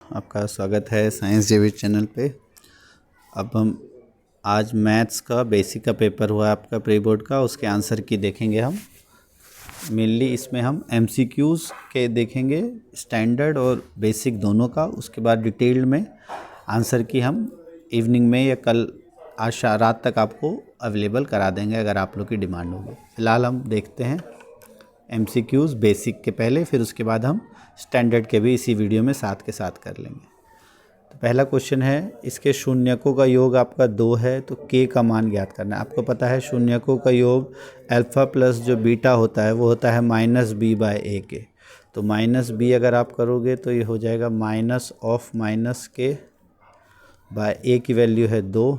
आपका स्वागत है साइंस जेवी चैनल पे। अब हम आज मैथ्स का बेसिक का पेपर हुआ आपका प्री बोर्ड का, उसके आंसर की देखेंगे हम। मेनली इसमें हम एमसीक्यूज़ के देखेंगे, स्टैंडर्ड और बेसिक दोनों का। उसके बाद डिटेल्ड में आंसर की हम इवनिंग में या कल आज रात तक आपको अवेलेबल करा देंगे अगर आप लोग की डिमांड होगी। फ़िलहाल हम देखते हैं एमसीक्यूज़ बेसिक के पहले, फिर उसके बाद हम स्टैंडर्ड के भी इसी वीडियो में साथ के साथ कर लेंगे। तो पहला क्वेश्चन है, इसके शून्यकों का योग आपका 2 है तो के का मान ज्ञात करना है। आपको पता है शून्यकों का योग अल्फ़ा प्लस जो बीटा होता है वो होता है -b/a के। तो -b अगर आप करोगे तो ये हो जाएगा -के/a की वैल्यू है 2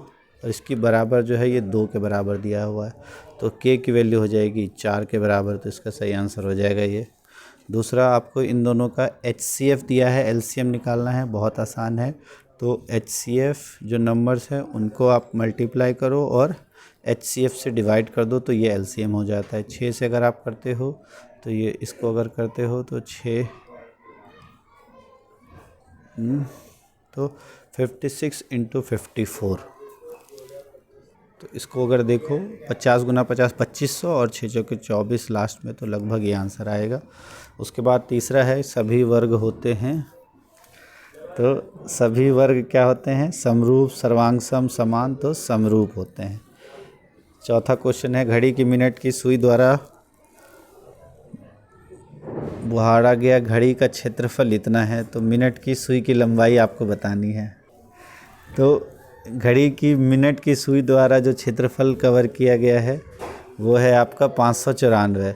और इसकी बराबर जो है ये 2 के बराबर दिया हुआ है, तो k की वैल्यू हो जाएगी 4 के बराबर। तो इसका सही आंसर हो जाएगा ये। दूसरा, आपको इन दोनों का HCF दिया है, LCM निकालना है, बहुत आसान है। तो HCF जो नंबर्स हैं उनको आप मल्टीप्लाई करो और HCF से डिवाइड कर दो तो ये LCM हो जाता है। 6 से अगर आप करते हो तो ये इसको अगर करते हो तो 6 तो 56 × 54। तो इसको अगर देखो 50 × 50 2500 और 6 चौके 24 लास्ट में, तो लगभग ये आंसर आएगा। उसके बाद तीसरा है, सभी वर्ग होते हैं। तो सभी वर्ग क्या होते हैं? समरूप, सर्वांग सम, समान, तो समरूप होते हैं। चौथा क्वेश्चन है, घड़ी की मिनट की सुई द्वारा बुहाड़ा गया घड़ी का क्षेत्रफल इतना है, तो मिनट की सुई की लंबाई आपको बतानी है। तो घड़ी की मिनट की सुई द्वारा जो क्षेत्रफल कवर किया गया है वो है आपका 594।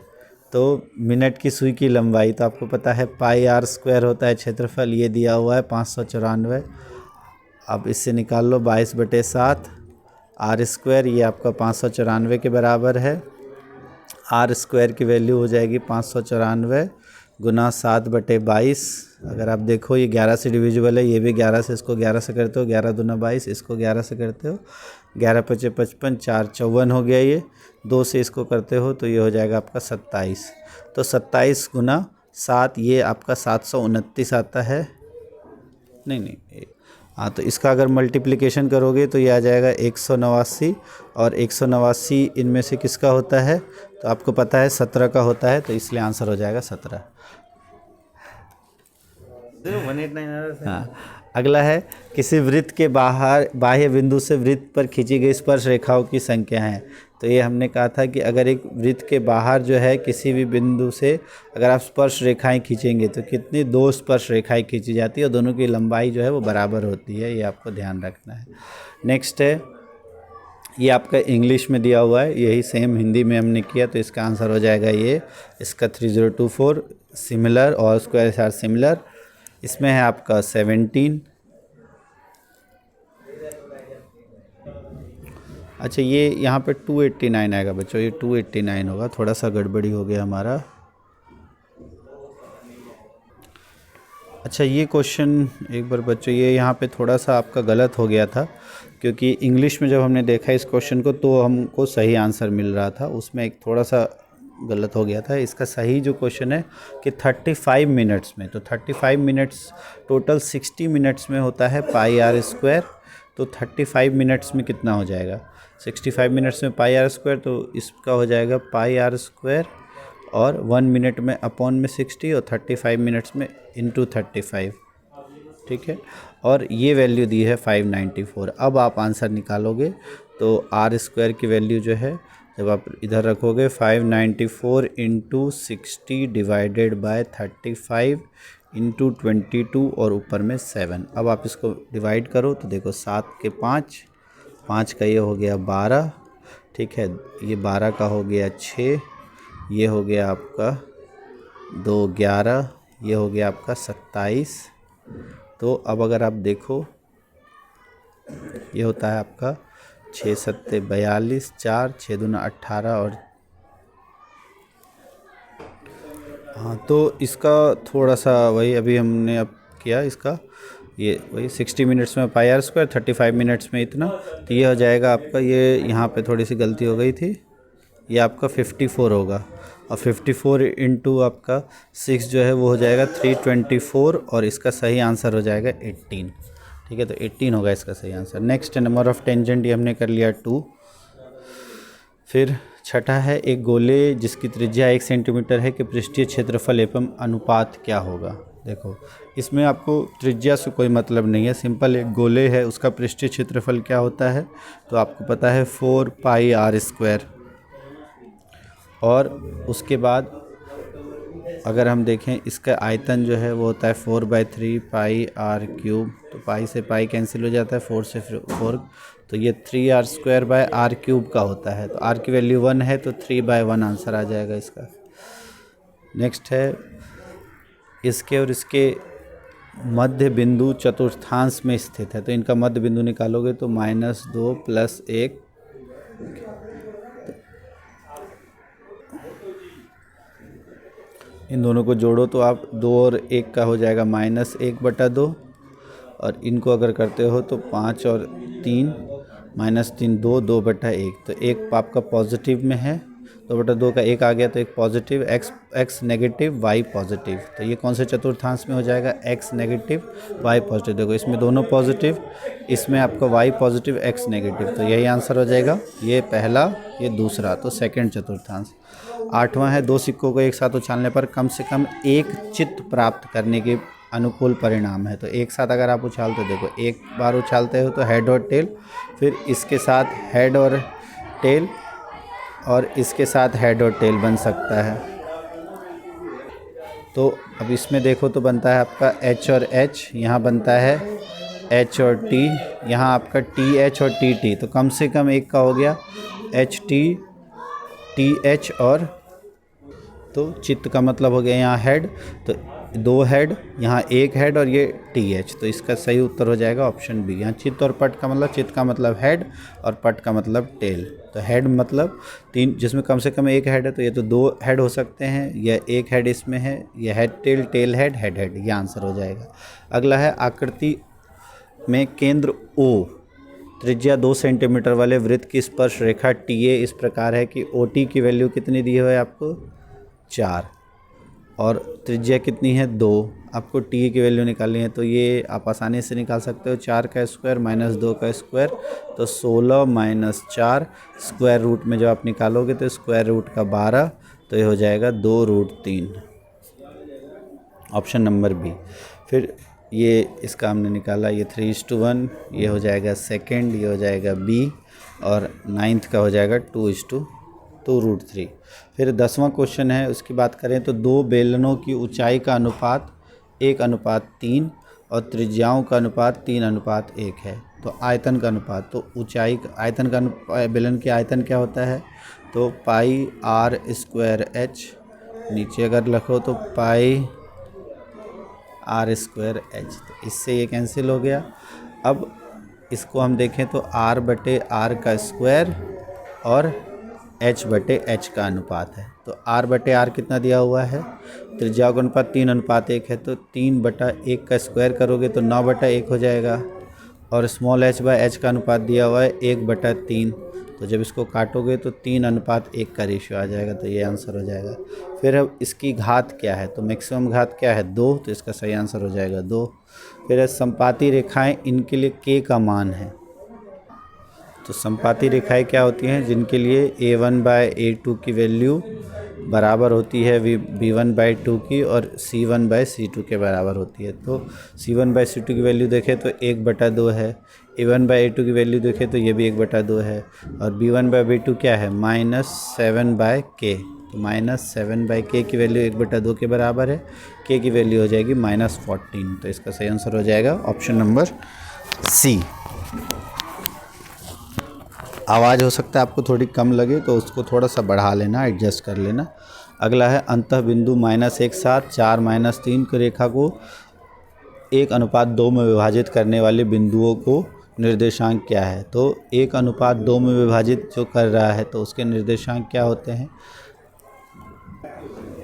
तो मिनट की सुई की लंबाई तो आपको पता है πr² होता है क्षेत्रफल, ये दिया हुआ है 594। अब इससे निकाल लो 22/7 r², ये आपका 594 के बराबर है। r² की वैल्यू हो जाएगी 594 गुना 7/22। अगर आप देखो ये 11 से डिविजिबल है, ये भी 11 से, इसको 11 से करते हो 11 दूना 22, इसको 11 से करते हो 11 × 5 = 55, 4 × 54 हो गया। ये 2 से इसको करते हो तो ये हो जाएगा आपका 27। तो 27 गुना 7 ये आपका 729 आता है। नहीं, हाँ, तो इसका अगर मल्टीप्लिकेशन करोगे तो ये आ जाएगा 189, और 189 इनमें से किसका होता है? तो आपको पता है 17 का होता है, तो इसलिए आंसर हो जाएगा 17। 189। हाँ, अगला है, किसी वृत्त के बाहर बाह्य बिंदु से वृत्त पर खींची गई स्पर्श रेखाओं की संख्या है। तो ये हमने कहा था कि अगर एक वृत्त के बाहर जो है किसी भी बिंदु से अगर आप स्पर्श रेखाएं खींचेंगे तो कितनी 2 स्पर्श रेखाएं खींची जाती है और दोनों की लंबाई जो है वो बराबर होती है, ये आपको ध्यान रखना है। नेक्स्ट है, ये आपका इंग्लिश में दिया हुआ है, यही सेम हिंदी में हमने किया, तो इसका आंसर हो जाएगा ये। इसका 3024 सिमिलर और स्क्वायर्स आर सिमिलर। इसमें है आपका 17। अच्छा, ये यहाँ पे 289 आएगा बच्चों, ये 289 होगा, थोड़ा सा गड़बड़ी हो गया हमारा। अच्छा, ये क्वेश्चन एक बार बच्चों, ये यहाँ पे थोड़ा सा आपका गलत हो गया था, क्योंकि इंग्लिश में जब हमने देखा इस क्वेश्चन को तो हमको सही आंसर मिल रहा था, उसमें एक थोड़ा सा गलत हो गया था। इसका सही जो क्वेश्चन है कि 35 मिनट्स में, तो 35 मिनट्स टोटल 60 मिनट्स में होता है πr²। तो 35 मिनट्स में कितना हो जाएगा? 65 मिनट्स में πr², तो इसका हो जाएगा πr² और 1 मिनट में अपॉन में 60 और 35 मिनट्स में इंटू 35, ठीक है। और ये वैल्यू दी है 594। अब आप आंसर निकालोगे तो r² की वैल्यू जो है जब आप इधर रखोगे 594 × 60 डिवाइडेड बाय 35 × 22 और ऊपर में 7। अब आप इसको डिवाइड करो तो देखो 7 के 5, 5 का ये हो गया 12, ठीक है। ये 12 का हो गया 6, ये हो गया आपका 2 11, ये हो गया आपका 27। तो अब अगर आप देखो ये होता है आपका 6 × 7 = 42, 4 6 दूना 18 और हाँ, तो इसका थोड़ा सा वही अभी हमने अब किया, इसका ये वही 60 मिनट्स में πr², 35 मिनट्स में इतना, तो ये हो जाएगा आपका, ये यहाँ पे थोड़ी सी गलती हो गई थी, ये आपका 54 होगा। और 54 इंटू आपका 6 जो है वो हो जाएगा 324 और इसका सही आंसर हो जाएगा 18। ठीक है, तो 18 होगा इसका सही answer. Next number of tangent ये हमने कर लिया 2। फिर छठा है, एक गोले जिसकी त्रिज्या 1 सेंटीमीटर है कि पृष्ठीय क्षेत्रफल एवं अनुपात क्या होगा। देखो इसमें आपको त्रिज्या से कोई मतलब नहीं है, सिंपल एक गोले है उसका पृष्ठीय क्षेत्रफल क्या होता है तो आपको पता है 4 पाई आर स्क्वायर। और उसके बाद अगर हम देखें इसका आयतन जो है वो होता है 4/3 पाई आर क्यूब, तो पाई से पाई कैंसिल हो जाता है, 4 से 4, तो ये 3r square by are cube का होता है। तो r की वैल्यू 1 है तो 3/1 आंसर आ जाएगा इसका। नेक्स्ट है, इसके और इसके मध्य बिंदु चतुर्थांश में स्थित है, तो इनका मध्य बिंदु निकालोगे तो -2 + 1, इन दोनों को जोड़ो तो आप 2 और 1 का हो जाएगा -1/2, और इनको अगर करते हो तो 5 और 3 -3 2 2/1, तो एक आपका पॉजिटिव में है, 2/2 का 1 आ गया तो एक positive, x negative y positive, तो ये कौन से चतुर्थांश में हो जाएगा x नेगेटिव y पॉजिटिव। देखो इसमें दोनों पॉजिटिव, इसमें आपका y पॉजिटिव x नेगेटिव, तो यही आंसर हो जाएगा, ये पहला ये दूसरा, तो सेकंड चतुर्थांश। आठवां है, दो सिक्कों को एक साथ उछालने पर कम से कम एक चित्त प्राप्त करने के अनुकूल परिणाम है। तो एक साथ अगर आप उछालते, देखो एक बार उछालते हो तो हेड और टेल, फिर इसके साथ हेड और टेल, और इसके साथ हेड और टेल बन सकता है। तो अब इसमें देखो तो बनता है आपका H और H, यहाँ बनता है H और T, यहाँ आपका TH और TT, तो कम से कम एक का हो गया HT TH, और तो चित्त का मतलब हो गया यहाँ हेड, तो 2 हेड, यहाँ 1 हेड और ये TH, तो इसका सही उत्तर हो जाएगा ऑप्शन बी। यहाँ चित्त और पट का मतलब, चित्त का मतलब हेड और पट का मतलब टेल, तो हेड मतलब 3, जिसमें कम से कम 1 हेड है, तो ये तो 2 हेड हो सकते हैं, यह 1 हेड इसमें है, यह head tail, tail head, head head, ये आंसर हो जाएगा। अगला है, आकृति में केंद्र O, त्रिज्या 2 सेंटीमीटर वाले वृत्त की स्पर्श रेखा TA इस प्रकार है कि OT की वैल्यू कितनी दी है आपको 4, और त्रिज्या कितनी है 2, आपको TA की वैल्यू निकालनी है, तो ये आप आसानी से निकाल सकते हो, 4 का स्क्वायर -2 का स्क्वायर, तो 16 - 4, स्क्वायर रूट में जब आप निकालोगे तो स्क्वायर रूट का 12, तो ये हो जाएगा 2√3, ऑप्शन नंबर बी। फिर ये इसका हमने निकाला, ये 3:1, ये हो जाएगा सेकंड, ये हो जाएगा बी, और 9th का हो जाएगा 2:2√3। फिर 10वां क्वेश्चन है, उसकी बात करें तो दो बेलनों की ऊंचाई का अनुपात 1:3 और त्रिज्याओं का अनुपात 3:1 है, तो आयतन का अनुपात, तो ऊंचाई आयतन का बेलन की आयतन क्या होता है तो पाई आर स्क्वायर एच, नीचे अगर लिखो तो पाई आर स्क्वायर एच, तो इससे ये कैंसिल हो गया। अब इसको हम देखें तो r/r का स्क्वायर और h/h का अनुपात है, तो r/r कितना दिया हुआ है, त्रिज्याओं का अनुपात 3:1 है, तो 3/1 का स्क्वायर करोगे तो 9/1 हो जाएगा, और स्मॉल h/h का अनुपात दिया हुआ है 1/3, तो जब इसको काटोगे तो 3:1 का रेशियो आ जाएगा, तो ये आंसर हो जाएगा। फिर अब इसकी घात क्या है, तो मैक्सिमम घात क्या है 2, तो इसका सही आंसर हो जाएगा 2। फिर संपाती रेखाएं, इनके लिए k का मान है, तो संपाती रेखाएं क्या होती हैं जिनके लिए a1/a2 की वैल्यू बराबर होती है b1/2 की, और c1/c2 के बराबर होती है। तो c1/c2 की वैल्यू देखें तो 1/2 है, a1/a2 की वैल्यू देखें तो ये भी 1/2 है, और b1/b2 क्या है -7/k, तो -7/k की वैल्यू 1/2 के बराबर है, k की वैल्यू हो जाएगी -14, तो इसका सही आंसर हो जाएगा ऑप्शन नंबर सी। आवाज़ हो सकता है आपको थोड़ी कम लगे तो उसको थोड़ा सा बढ़ा लेना, एडजस्ट कर लेना। अगला है, अंतः बिंदु -1 7 4 3 की रेखा को 1:2 में विभाजित करने वाले बिंदुओं को निर्देशांक क्या है, तो 1:2 में विभाजित जो कर रहा है तो उसके निर्देशांक क्या होते हैं।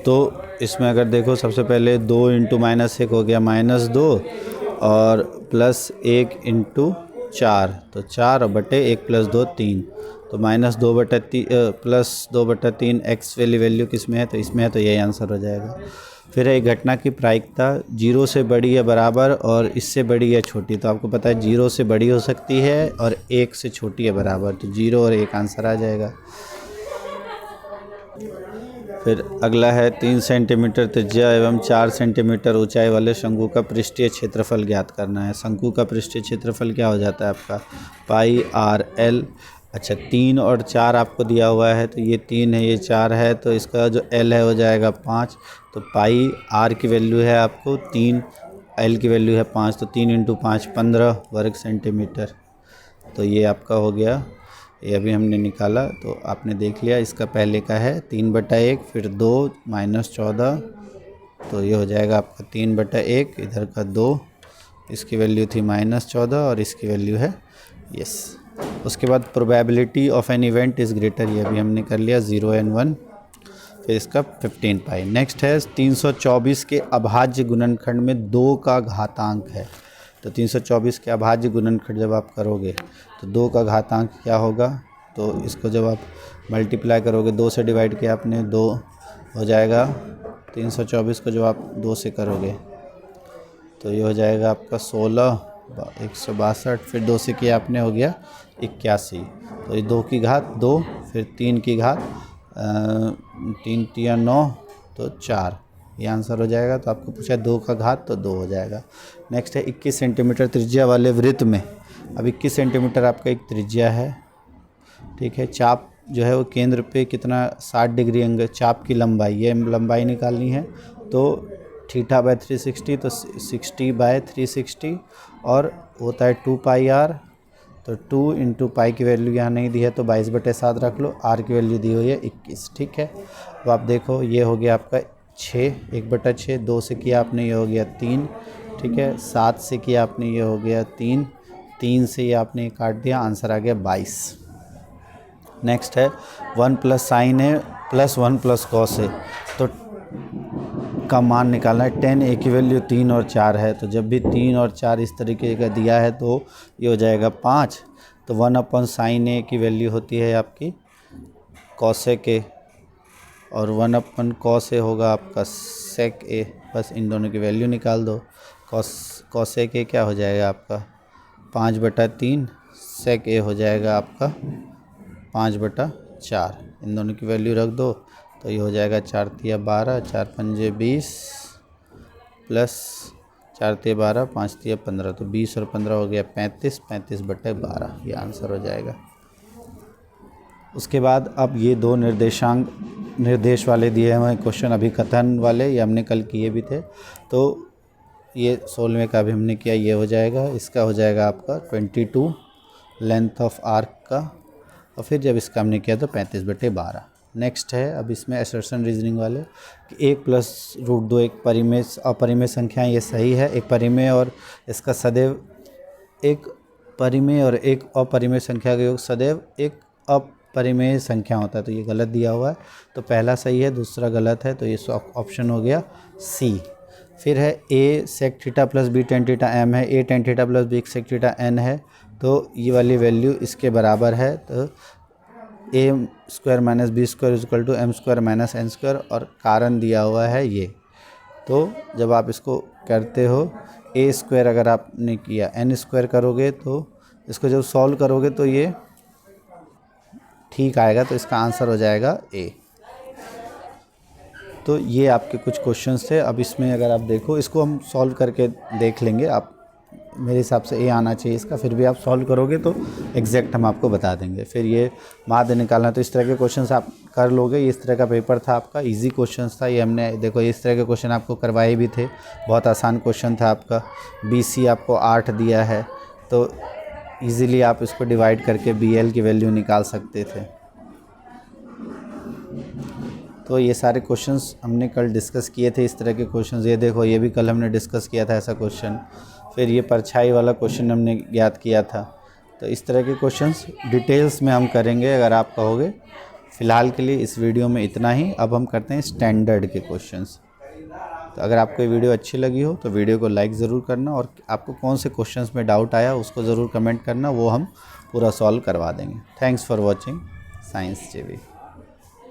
तो इसमें अगर देखो सबसे पहले 2 × -1 हो गया -2, और +1 × 4, तो 4 और बटे 1 प्लस 2 3, तो -2/3 प्लस 2/3 एक्स वाली वैल्यू किस में है, तो इसमें है, तो यही आंसर हो जाएगा। फिर एक घटना की प्रायिकता 0 से बड़ी या बराबर और इससे बड़ी या छोटी, तो आपको पता है 0 से बड़ी हो सकती है और 1 से छोटी या बराबर, तो 0 और 1 आंसर आ जाएगा। फिर अगला है 3 सेंटीमीटर त्रिज्या एवं 4 सेंटीमीटर ऊंचाई वाले शंकु का पृष्ठीय क्षेत्रफल ज्ञात करना है। शंकु का पृष्ठीय क्षेत्रफल क्या हो जाता है आपका, पाई आर एल। अच्छा, 3 और 4 आपको दिया हुआ है, तो ये 3 है, ये 4 है, तो इसका जो एल है हो जाएगा 5। तो पाई आर की वैल्यू है आपको 3, एल की वैल्यू है 5, तो 3 × 5 15 वर्ग सेंटीमीटर। तो ये आपका हो गया, ये अभी हमने निकाला, तो आपने देख लिया। इसका पहले का है 3/1, फिर 2 -14, तो ये हो जाएगा आपका 3/1, इधर का 2, इसकी वैल्यू थी -14 और इसकी वैल्यू है यस। उसके बाद probability of an event is greater, ये अभी हमने कर लिया 0 and 1। फिर इसका 15 पाई। नेक्स्ट है 324 के अभाज्य गुणनखंड में 2 का घातांक है। तो 324 के अभाज्य गुणनखंड जब आप करोगे तो 2 का घातांक क्या होगा, तो इसको जब आप मल्टीप्लाई करोगे 2 से डिवाइड किया आपने, 2 हो जाएगा। 324 को जब आप 2 से करोगे तो ये हो जाएगा आपका 16 162, फिर 2 से किया आपने, हो गया 81। तो ये 2 की घात 2, फिर 3 की घात 3 × 9, तो 4, ये आंसर हो जाएगा। तो आपको पूछा 2 का घात, तो 2 हो जाएगा। नेक्स्ट है 21 सेंटीमीटर त्रिज्या वाले वृत्त में, अब 21 सेंटीमीटर आपका एक त्रिज्या है, ठीक है। चाप जो है वो केंद्र पे कितना 60 डिग्री एंगल, चाप की लंबाई, ये लंबाई निकालनी है, तो θ/360, तो 60/360 और होता है 2 पाई आर, तो 2 × पाई की वैल्यू यहाँ नहीं दी है, तो 22/7 रख लो, आर की वैल्यू दी हुई है 21, ठीक है। तो आप देखो ये हो गया आपका 6, 1/6, 2 से किया आपने, ये हो गया 3, ठीक है। 7 से किया आपने, ये हो गया 3, 3 से ये आपने काट दिया, आंसर आ गया 22। नेक्स्ट है 1 + साइन है + 1 + कॉस है, तो का मान निकालना है। tan a की वैल्यू 3 और 4 है, तो जब भी 3 और 4 इस तरीके का दिया है तो ये हो जाएगा 5। तो 1/sin a की वैल्यू होती है आपकी cosec a, और 1/cos a होगा आपका sec a, बस इन दोनों की वैल्यू निकाल दो। cosec a क्या हो जाएगा आपका 5/3, sec a हो जाएगा आपका 5/4, इन दोनों की वैल्यू रख दो, तो ये हो जाएगा 4 × 12, 4 × 5 20 प्लस 4 × 12, 5 × 15, तो 20 और 15 हो गया 35, 35/12, ये आंसर हो जाएगा। उसके बाद अब ये 2 निर्देश वाले दिए हुए क्वेश्चन, अभी कथन वाले, ये हमने कल किए भी थे, तो ये 16वें का भी हमने किया, ये हो जाएगा। इसका हो जाएगा आपका 22 लेंथ ऑफ आर्क का, और फिर जब इसका हमने किया तो 35/12। नेक्स्ट है अब इसमें असर्शन रीजनिंग वाले कि 1 + √2 एक परिमेय अपरिमेय संख्या, ये सही है। एक परिमेय और इसका सदैव एक परिमेय और एक अपरिमेय संख्या का योग सदैव एक अपरिमेय संख्या होता है, तो ये गलत दिया हुआ है, तो पहला सही है, दूसरा गलत है, तो ये ऑप्शन हो गया सी। फिर है a sec theta + b tan theta m है, a tan theta + b sec theta n है, तो ये वाली वैल्यू इसके बराबर है, तो a² - b² = m² - n², और कारण दिया हुआ है ये। तो जब आप इसको करते हो a² अगर आपने किया n² करोगे, तो इसको जब सॉल्व करोगे तो ये ठीक आएगा, तो इसका आंसर हो जाएगा a। तो ये आपके कुछ क्वेश्चंस थे। अब इसमें अगर आप देखो, इसको हम सॉल्व करके देख लेंगे, आप मेरे हिसाब से ए आना चाहिए इसका, फिर भी आप सॉल्व करोगे तो एग्जैक्ट हम आपको बता देंगे। फिर ये माध्य निकालना, तो इस तरह के क्वेश्चंस आप कर लोगे। इस तरह का पेपर था आपका, इजी क्वेश्चंस था ये, हमने देखो इस तरह के क्वेश्चन आपको करवाए भी थे, बहुत आसान क्वेश्चन था आपका। BC आपको 8 दिया है, तो ईज़िली आप इसको डिवाइड करके BL की वैल्यू निकाल सकते थे। तो ये सारे क्वेश्चंस हमने कल डिस्कस किए थे, इस तरह के क्वेश्चंस। ये देखो, ये भी कल हमने डिस्कस किया था ऐसा क्वेश्चन। फिर ये परछाई वाला क्वेश्चन हमने ज्ञात किया था। तो इस तरह के क्वेश्चंस डिटेल्स में हम करेंगे अगर आप कहोगे। फ़िलहाल के लिए इस वीडियो में इतना ही। अब हम करते हैं स्टैंडर्ड के क्वेश्चंस। तो अगर आपको ये वीडियो अच्छी लगी हो तो वीडियो को लाइक ज़रूर करना, और आपको कौन से क्वेश्चंस में डाउट आया उसको ज़रूर कमेंट करना, वो हम पूरा सॉल्व करवा देंगे। Thanks for watching science JB.